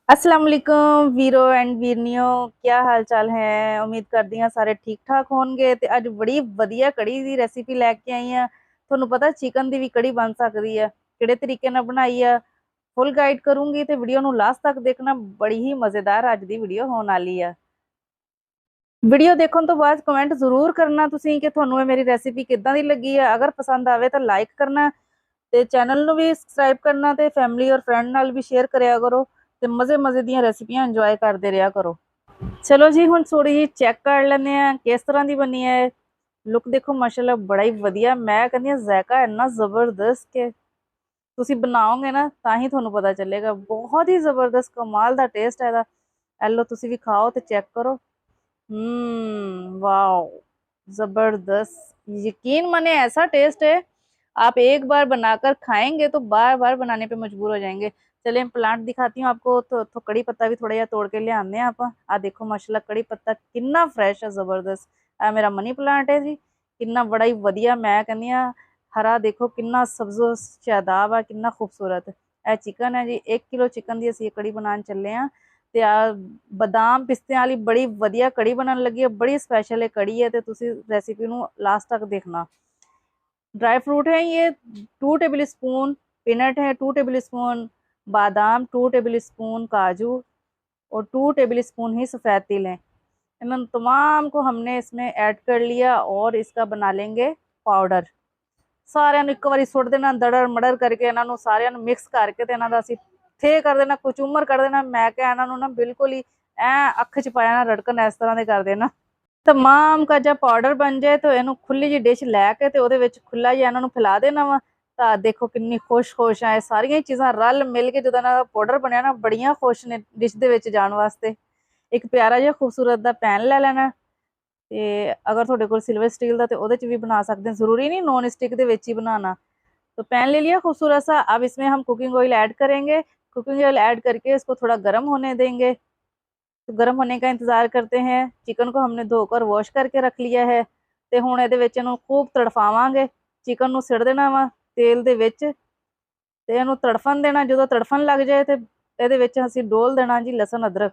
अस्सलाम वालेकुम वीरो एंड वीरनियो। क्या हाल चाल है। उम्मीद करदी हां सारे ठीक ठाक होणगे। ते अज बड़ी वधिया कड़ी दी रेसिपी लैके आई हां। तुहानू पता चिकन दी भी कड़ी बन सकदी है, किहड़े तरीके नाल बनाई है फुल गाइड करूंगी। ते वीडियो नू लास्ट तक देखना, बड़ी ही मजेदार अज दी वीडियो होने वाली है। वीडियो देखने तो बाद कमेंट जरूर करना तुसीं कि तुहानू मेरी रेसिपी किदां दी लगी है। अगर पसंद आवे तो लाइक करना ते चैनल नू भी सबसक्राइब करना ते फैमिली और फ्रेंड नाल भी शेयर करया करो ते मजे मजे दी रेसिपियां इंजॉय करते रहा करो। चलो जी हुण थोड़ी जी चेक कर लेने किस तरह की बनी है। लुक देखो माशाल्लाह बड़ा ही वधिया। मैं कहनी जायका इन्ना जबरदस्त के तुसी बनाओगे ना तां ही तुहानू पता चलेगा। बहुत ही जबरदस्त कमाल दा टेस्ट है। एलो तुसी भी खाओ ते चेक करो। वाओ जबरदस्त। यकीन माने ऐसा टेस्ट है, आप एक बार बनाकर खाएंगे तो बार बार बनाने पे मजबूर हो जाएंगे। चलिए प्लांट दिखाती हूँ आपको। तो कड़ी पत्ता भी थोड़ा जिहा तोड़ के ले आने आप। आ देखो माशाल्लाह कड़ी पत्ता कितना फ्रेश है, जबरदस्त। आ मेरा मनी प्लांट है जी, कितना बड़ा ही वधिया। मैं कहनी हरा देखो कितना सब्जो शादाब है, कितना खूबसूरत। ए चिकन है जी, 1 किलो चिकन की असं कड़ी बनाने चले हैं। ते आ बादाम पिस्ते वाली बड़ी वधिया कड़ी बनन लगी है, बड़ी स्पैशल है कड़ी है। ते तुसी रेसिपी नू लास्ट तक देखना। ड्राई फ्रूट है ये 2 टेबल स्पून, पीनट है 2 टेबल स्पून, बादाम 2 टेबल स्पून, काजू और 2 टेबल स्पून ही सफ़ेद तिल है। इन तमाम को हमने इसमें ऐड कर लिया और इसका बना लेंगे पाउडर। सारिਆਂ ਨੂੰ ਇੱਕ ਵਾਰੀ ਸੁੱਟ ਦੇਣਾ ਦੜੜ ਮੜੜ ਕਰਕੇ, ਇਹਨਾਂ ਨੂੰ ਸਾਰਿਆਂ ਨੂੰ ਮਿਕਸ ਕਰਕੇ ਤੇ ਇਹਨਾਂ ਦਾ ਅਸੀਂ ਥੇ ਕਰ ਦੇਣਾ, ਕੁਚੂਮਰ ਕਰ ਦੇਣਾ। ਮੈਂ ਕਿਹਾ ਇਹਨਾਂ ਨੂੰ ਨਾ ਬਿਲਕੁਲ ਹੀ ਐ ਅੱਖ ਚ ਪਾਇਆ ਨਾ ਰੜਕਣ, ਇਸ ਤਰ੍ਹਾਂ ਦੇ ਕਰ ਦੇਣਾ। तमाम का जब पाउडर बन जाए तो इनू खुली जी डिश लैके ते ओहदे विच खुला जिहा इन्हां नू फैला देना वा। तां देखो किन्नी खुश खुश है सारियां चीज़ां रल मिल के जदों इन्हां दा पाउडर बनिया ना, बड़ियां खुश ने डिश दे विच जाण वास्ते। एक प्यारा जिहा खूबसूरत दा पैन ले लैना ते अगर तुहाडे कोल सिल्वर स्टील दा ते ओहदे च भी बना सकदे, जरूरी नहीं नॉन स्टिक दे विच ही बनाना। तो पैन ले लिया खूबसूरत सा। अब इसमें हम कुकिंग ऑयल ऐड करेंगे। कुकिंग ऑयल ऐड करके इसको थोड़ा गर्म होने देंगे। तो गर्म होने का इंतजार करते हैं। चिकन को हमने धोकर वॉश करके रख लिया है। ਤੇ ਹੁਣ ਇਹਦੇ ਵਿੱਚ ਇਹਨੂੰ खूब ਤੜਫਾਵਾਂਗੇ। चिकन ਨੂੰ ਸਿੱਟ ਦੇਣਾ ਵਾ ਤੇਲ ਦੇ ਵਿੱਚ ਤੇ ਇਹਨੂੰ ਤੜਫਣ ਦੇਣਾ। ਜਦੋਂ ਤੜਫਣ ਲੱਗ ਜਾਏ ਤੇ ਇਹਦੇ ਵਿੱਚ ਅਸੀਂ ਡੋਲ ਦੇਣਾ ਜੀ ਲਸਣ ਅਦਰਕ।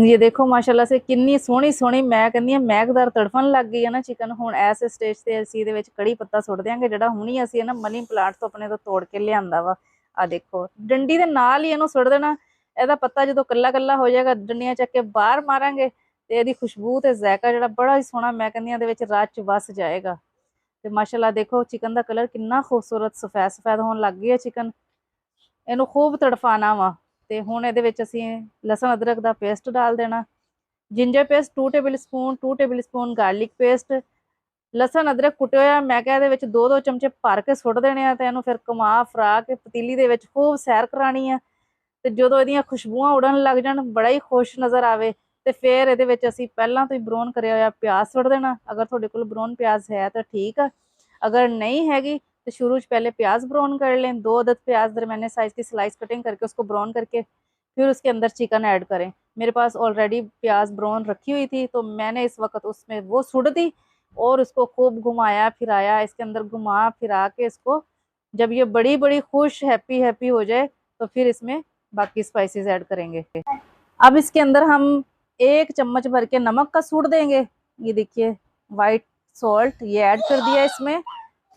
ये देखो माशाल्लाह से किन्नी सोहनी सोहनी मैं कहनी महकदार तड़फन लग गई है ना चिकन। हुण इस स्टेज ते असीं इहदे विच कड़ी पत्ता सुੱਟ देंगे ਜਿਹੜਾ ਹੁਣੀ ਅਸੀਂ ਨਾ ਮਨੀ ਪਲਾਂਟ ਤੋਂ ਆਪਣੇ ਤੋਂ ਤੋੜ ਕੇ ਲਿਆਂਦਾ ਵਾ। ਆ ਦੇਖੋ ਡੰਡੀ ਦੇ ਨਾਲ ਹੀ ਇਹਨੂੰ ਸੁੱਟ ਦੇਣਾ। ਇਹਦਾ ਪੱਤਾ ਜਦੋਂ ਕੱਲਾ ਕੱਲਾ ਹੋ ਜਾਏਗਾ ਡੰਡੀਆਂ ਚੱਕ ਕੇ ਬਾਹਰ ਮਾਰਾਂਗੇ ਤੇ ਇਹਦੀ ਖੁਸ਼ਬੂ ਤੇ ਜ਼ਾਇਕਾ ਜਿਹੜਾ ਬੜਾ ਹੀ ਸੋਹਣਾ ਮੈਂ ਕਹਿੰਦੀ ਇਹਦੇ ਵਿੱਚ ਰਚ ਵਸ ਜਾਏਗਾ। ਤੇ ਮਾਸ਼ਾਅੱਲਾ ਦੇਖੋ चिकन ਦਾ ਕਲਰ ਕਿੰਨਾ ਖੂਬਸੂਰਤ ਸਫੈਦ ਸਫੈਦ ਹੋਣ ਲੱਗ ਗਈ ਹੈ चिकन। ਇਹਨੂੰ खूब ਤੜਫਾਣਾ ਵਾ। ਤੇ ਹੁਣ ਇਹਦੇ ਵਿੱਚ ਅਸੀਂ ਲਸਣ ਅਦਰਕ ਦਾ ਪੇਸਟ डाल देना। Ginger paste 2 table spoon, 2 table spoon garlic paste. लसन अदरक कुटे होया मैं कहा ਇਹਦੇ ਵਿੱਚ 2-2 ਚਮਚੇ ਭਰ ਕੇ ਸੁੱਟ ਦੇਣੇ ਆ ਤੇ ਇਹਨੂੰ ਫਿਰ ਕਮਾ ਫਰਾ ਕੇ ਪਤੀਲੀ ਦੇ ਵਿੱਚ ਖੂਬ ਸੈਰ ਕਰਾਣੀ ਆ। ਤੇ ਜਦੋਂ ਇਹਦੀਆਂ ਖੁਸ਼ਬੂਆਂ ਉੜਨ ਲੱਗ ਜਾਣ, ਬੜਾ ਹੀ ਖੁਸ਼ ਨਜ਼ਰ ਆਵੇ ਤੇ ਫਿਰ ਇਹਦੇ ਵਿੱਚ ਅਸੀਂ ਪਹਿਲਾਂ ਤੋਂ ਹੀ ਬਰਾਊਨ ਕਰਿਆ ਹੋਇਆ ਪਿਆਜ਼ ਸੁੱਟ ਦੇਣਾ। ਅਗਰ ਤੁਹਾਡੇ ਕੋਲ ਬਰਾਊਨ ਪਿਆਜ਼ ਹੈ ਤਾਂ ठीक है, अगर नहीं हैगी तो शुरू च पहले प्याज ब्राउन कर लें। 2 अदद प्याज दरमियाने साइज की स्लाइस कटिंग करके उसको ब्राउन करके फिर उसके अंदर चिकन ऐड करें। मेरे पास ऑलरेडी प्याज ब्राउन रखी हुई थी तो मैंने इस वक्त उसमें वो सुट दी और उसको खूब घुमाया फिराया। इसके अंदर घुमा फिरा के इसको जब ये बड़ी बड़ी खुश हैप्पी हैप्पी हो जाए तो फिर इसमें बाकी स्पाइसेस ऐड करेंगे। अब इसके अंदर हम 1 चम्मच भर के नमक का सूट देंगे। ये देखिए वाइट सॉल्ट ये ऐड कर दिया इसमें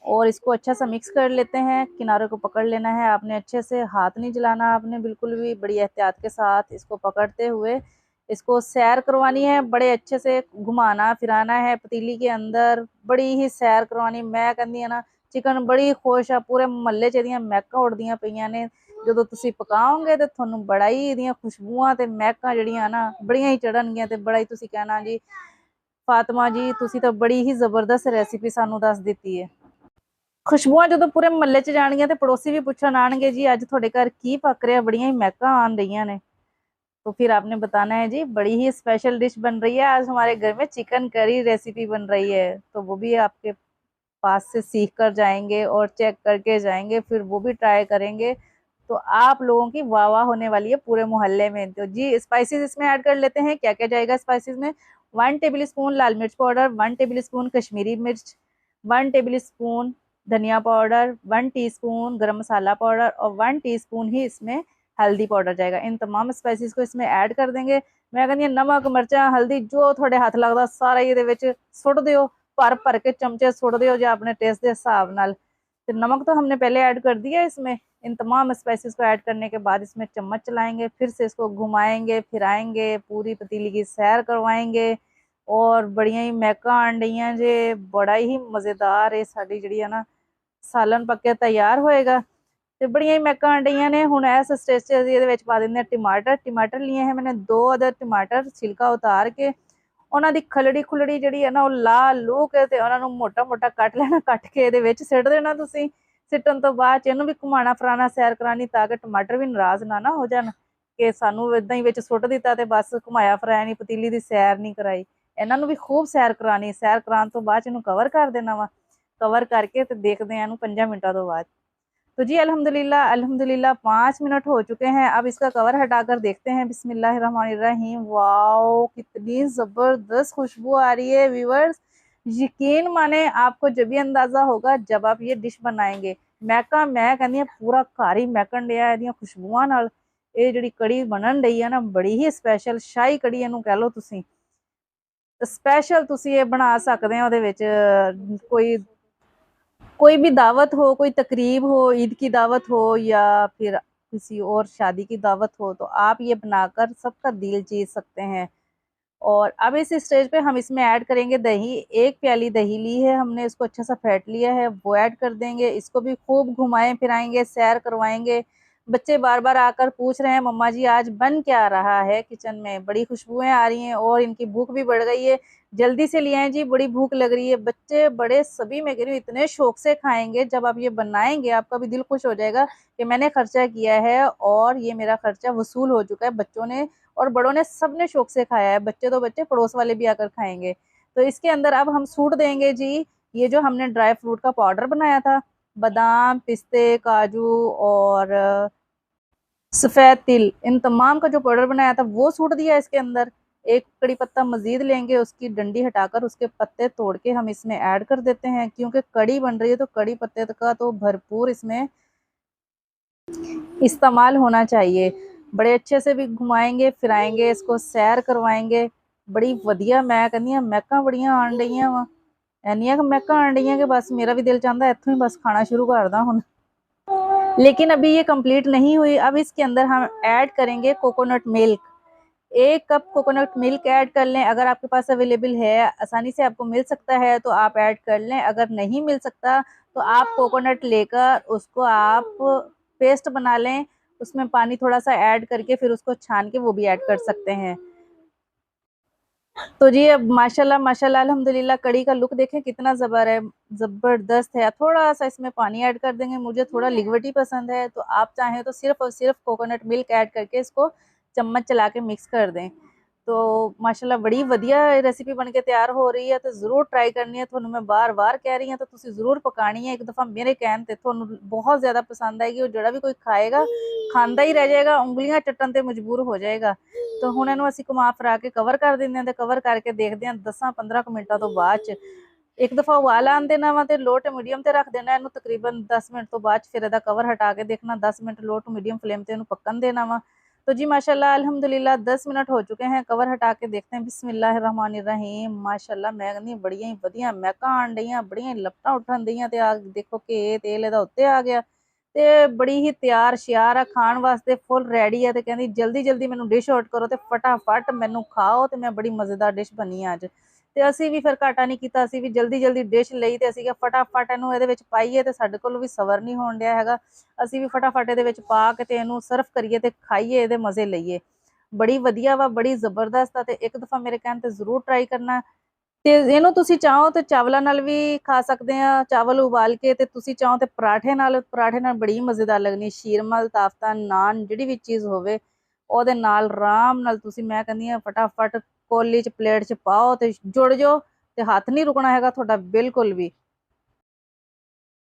और इसको अच्छा सा मिक्स कर लेते हैं। किनारे को पकड़ लेना है आपने, अच्छे से हाथ नहीं जलाना आपने, बिल्कुल भी बड़ी एहतियात के साथ इसको पकड़ते हुए इसको सैर करवानी है। बड़े अच्छे से घुमाना फिराना है पतीली के अंदर, बड़ी ही सैर करवानी। मैं कहती है ना चिकन बड़ी खुश है, पूरे मुहल्ले च ਇਹਦੀਆਂ ਮਹਿਕਾਂ ਉੱਡਦੀਆਂ ਪਈਆਂ ਨੇ। ਜਦੋਂ ਤੁਸੀਂ ਪਕਾਓਗੇ ਤੇ ਤੁਹਾਨੂੰ ਬੜਾ ਹੀ ਇਹਦੀਆਂ ਖੁਸ਼ਬੂਆਂ ਤੇ ਮਹਿਕਾਂ ਜਿਹੜੀਆਂ ਨਾ ਬੜੀਆਂ ਹੀ ਚੜਨਗੀਆਂ ਤੇ ਬੜਾ ਹੀ ਤੁਸੀਂ ਕਹਿਣਾ ਜੀ ਫਾਤਿਮਾ ਜੀ ਤੁਸੀਂ ਤਾਂ ਬੜੀ ਹੀ ਜ਼ਬਰਦਸਤ ਰੈਸਿਪੀ ਸਾਨੂੰ ਦੱਸ ਦਿੱਤੀ ਹੈ। ਖੁਸ਼ਬੂਆਂ ਜਦੋਂ ਪੂਰੇ ਮਹੱਲੇ 'ਚ ਜਾਣਗੀਆਂ ਤੇ पड़ोसी भी पूछण आएंगे जी अज ਤੁਹਾਡੇ घर की पक रहा, बड़ियां ही महकां आन रही ने। तो फिर आपने बताना है जी बड़ी ही स्पेशल डिश बन रही है आज हमारे घर में, चिकन करी रेसिपी बन रही है। तो वो भी आपके पास से सीख कर जाएंगे और चेक करके जाएंगे, फिर वो भी ट्राई करेंगे तो आप लोगों की वाह वाह होने वाली है पूरे मोहल्ले में। तो जी स्पाइसेस इसमें ऐड कर लेते हैं। क्या क्या जाएगा स्पाइसेस में? 1 टेबल स्पून लाल मिर्च पाउडर, 1 टेबल स्पून कश्मीरी मिर्च, 1 टेबल स्पून धनिया पाउडर, 1 टीस्पून गरम मसाला पाउडर और 1 टीस्पून ही इसमें हल्दी पाउडर जाएगा। इन तमाम स्पाइसेस को इसमें ऐड कर देंगे। मैं कहती नमक मिर्चा हल्दी जो थोड़े हाथ लगता सारा ये सुट दियो, भर भर के चमचे सुट दियो जो अपने टेस्ट के हिसाब नाल। तो नमक तो हमने पहले ऐड कर दिया इसमें। इन तमाम स्पाइसेस को ऐड करने के बाद इसमें चम्मच चलाएंगे, फिर से इसको घुमाएंगे फिराएंगे, पूरी पतीली की सैर करवाएंगे। और बड़िया ही महका आन डईया जे, बड़ा ही मज़ेदार है साड़ी जी है ना सालन पक्के तैयार होएगा। तो बड़िया ही महका आन डईया ने। हुण इस स्टेज से ये पा देंगे टमाटर। टमाटर लिए हैं मैंने 2 अदर टमाटर, छिलका उतार के ਉਹਨਾਂ ਦੀ ਖਲੜੀ ਖੁਲੜੀ ਜਿਹੜੀ ਹੈ ਨਾ ਉਹ ਲਾ ਲੂ ਕੇ ਤੇ ਉਹਨਾਂ ਨੂੰ ਮੋਟਾ ਮੋਟਾ ਕੱਟ ਲੈਣਾ, ਕੱਟ ਕੇ ਇਹਦੇ ਵਿੱਚ ਸਿੱਟ ਦੇਣਾ ਤੁਸੀਂ। ਸਿੱਟਣ ਤੋਂ ਬਾਅਦ ਚ ਇਹਨੂੰ ਵੀ ਘੁਮਾਣਾ ਫਰਾਣਾ ਸੈਰ ਕਰਾਣੀ ਤਾਂ ਕਿ ਟਮਾਟਰ ਵੀ ਨਾਰਾਜ਼ ਨਾ ਹੋ ਜਾਣ ਕਿ ਸਾਨੂੰ ਇਦਾਂ ਹੀ ਵਿੱਚ ਸੁੱਟ ਦਿੱਤਾ ਤੇ ਬਸ ਘੁਮਾਇਆ ਫਰਾਇਆ ਨਹੀਂ, ਪਤੀਲੀ ਦੀ ਸੈਰ ਨਹੀਂ ਕਰਾਈ। ਇਹਨਾਂ ਨੂੰ ਵੀ ਖੂਬ ਸੈਰ ਕਰਾਣੀ। ਸੈਰ ਕਰਾਉਣ ਤੋਂ ਬਾਅਦ ਇਹਨੂੰ ਕਵਰ ਕਰ ਦੇਣਾ ਵਾ। कवर करके तो देखते हैं 5 मिनटों तो बाद। तो जी अल्हम्दुलिल्लाह अल्हम्दुलिल्लाह 5 मिनट हो चुके हैं। अब इसका कवर हटाकर देखते हैं। बिस्मिल्लाहिर्रहमानिर्रहीम। वाओ कितनी ज़बरदस्त खुशबू आ रही है व्यूअर्स। यकीन माने आपको जब भी अंदाज़ा होगा जब आप ये डिश बनाएंगे। मैं कहनी पूरा घर ही महकन दिया है खुशबुआं नाल। ये जी कड़ी बनन रही है ना बड़ी ही स्पैशल शाही कड़ी इनू कह लो तुसी। स्पैशल तुसी ये बना सकते हो। कोई भी दावत हो, कोई तकरीब हो, ईद की दावत हो या फिर किसी और शादी की दावत हो तो आप ये बनाकर सबका दिल जीत सकते हैं। और अब इस स्टेज पे हम इसमें ऐड करेंगे दही। 1 प्याली दही ली है हमने, इसको अच्छा सा फेंट लिया है, वो ऐड कर देंगे। इसको भी खूब घुमाएं फिराएंगे, सैर करवाएंगे। बच्चे बार बार आकर पूछ रहे हैं मम्मा जी आज बन क्या रहा है किचन में, बड़ी खुशबुएं आ रही हैं और इनकी भूख भी बढ़ गई है। जल्दी से ले आएं जी, बड़ी भूख लग रही है। बच्चे बड़े सभी मैं कह रही हूँ इतने शौक से खाएंगे। जब आप ये बनाएंगे आपका भी दिल खुश हो जाएगा कि मैंने खर्चा किया है और ये मेरा खर्चा वसूल हो चुका है। बच्चों ने और बड़ों ने सबने शौक से खाया है। बच्चे तो बच्चे, पड़ोस वाले भी आकर खाएंगे। तो इसके अंदर अब हम सूट देंगे जी ये जो हमने ड्राई फ्रूट का पाउडर बनाया था, बादाम पिस्ते काजू और सफ़ेद तिल, इन तमाम का जो पाउडर बनाया था वो सूट दिया इसके अंदर। एक कड़ी पत्ता मजीद लेंगे, उसकी डंडी हटाकर उसके पत्ते तोड़ के हम इसमें ऐड कर देते हैं। क्योंकि कड़ी बन रही है तो कड़ी पत्ते का तो भरपूर इसमें इस्तेमाल होना चाहिए। बड़े अच्छे से भी घुमाएंगे फिराएंगे, इसको सैर करवाएंगे। बड़ी वधिया मैं कहनी महका बड़िया आन रही वा, इनिया महका आन रही कि बस मेरा भी दिल चाहता इत्थों ही बस खाना शुरू कर दा हुण। लेकिन अभी ये कंप्लीट नहीं हुई। अब इसके अंदर हम ऐड करेंगे coconut milk. 1 cup coconut milk add कर लें। अगर आपके पास अवेलेबल है, आसानी से आपको मिल सकता है तो आप ऐड कर लें। अगर नहीं मिल सकता तो आप कोकोनट लेकर उसको आप पेस्ट बना लें, उसमें पानी थोड़ा सा ऐड करके फिर उसको छान के वो भी ऐड कर सकते हैं। तो जी अब माशाल्लाह माशाल्लाह अल्हम्दुलिल्लाह कड़ी का लुक देखें कितना ज़बरदस्त है। थोड़ा सा इसमें पानी ऐड कर देंगे, मुझे थोड़ा लिक्विडी पसंद है तो आप चाहें तो सिर्फ और सिर्फ कोकोनट मिल्क ऐड करके इसको चम्मच चला के मिक्स कर दें। तो माशाल्लाह बड़ी वधिया रेसिपी बन के तैयार हो रही है। तो जरूर ट्राई करनी है। थोनू मैं बार बार कह रही हूँ तो तुसी जरूर पकानी है। एक दफ़ा मेरे कहन ते थोनू बहुत ज़्यादा पसंद आएगी और जड़ा भी कोई खाएगा खांदा ही रह जाएगा, उंगलियां चट्टन ते मजबूर हो जाएगा। तो हुण इहनूं असीं घुमा फिरा के कवर कर दिंदे हां ते कवर करके देखदे हां 10-15 मिनटां तो बाद च एक दफ़ा उबाल आन देना वा ते लो टू मीडियम ते रख देना इहनूं। तकरीबन 10 मिनट तो बाद फिर इहदा कवर हटा के देखना 10 minute low to medium flame ते इहनूं पक्कन देना वा। तो जी माशाल्लाह अल्हम्दुलिल्लाह 10 मिनट हो चुके हैं। कवर हटा के देखते हैं। बिस्मिल्लाहिर्रहमानिर्रहीम। माशाल्लाह मैं कहनी बड़ियां ही वधिया महकां आन डईयां, बड़ियां ही लपटां उठन डईयां ते आ देखो कि तेल इहदा उत्ते आ गया ते बड़ी ही तैयार श्यार आ खाण वास्ते फुल रेडी है। ते कहंदी जल्दी जल्दी मैनूं डिश आउट करो ते फटाफट मैनूं खाओ ते मैं बड़ी मज़ेदार डिश बनी अज। ते असीं भी फिर घाटा नहीं कीता, असीं भी जल्दी जल्दी डिश लई ते असीं किहा फटाफट इहनूं इहदे विच पाईए ते साडे कोल भी सबर नहीं होण डिया हैगा। असीं भी फटाफट इहदे विच पा के ते इहनूं सर्व करिए ते खाइए, इहदे मज़े लईए। बड़ी वधिया वा, बड़ी ज़बरदस्त आ ते एक दफ़ा मेरे कहण ते ज़रूर ट्राई करना। ते इहनूं तुसीं चाहो ते चावलां नाल भी खा सकदे आ, चावल उबाल के ते तुसीं चाहो ते पराठे नाल बड़ी मज़ेदार लगनी। शीरमल ताफता नान जिहड़ी भी चीज़ होवे ओहदे नाल आराम नाल तुसीं मैं कहंदी आ फटाफट कोली च प्लेट च पाओ ते जुड़ जाओ ते हत्थ नहीं रुकना हैगा तुहाडा बिल्कुल भी।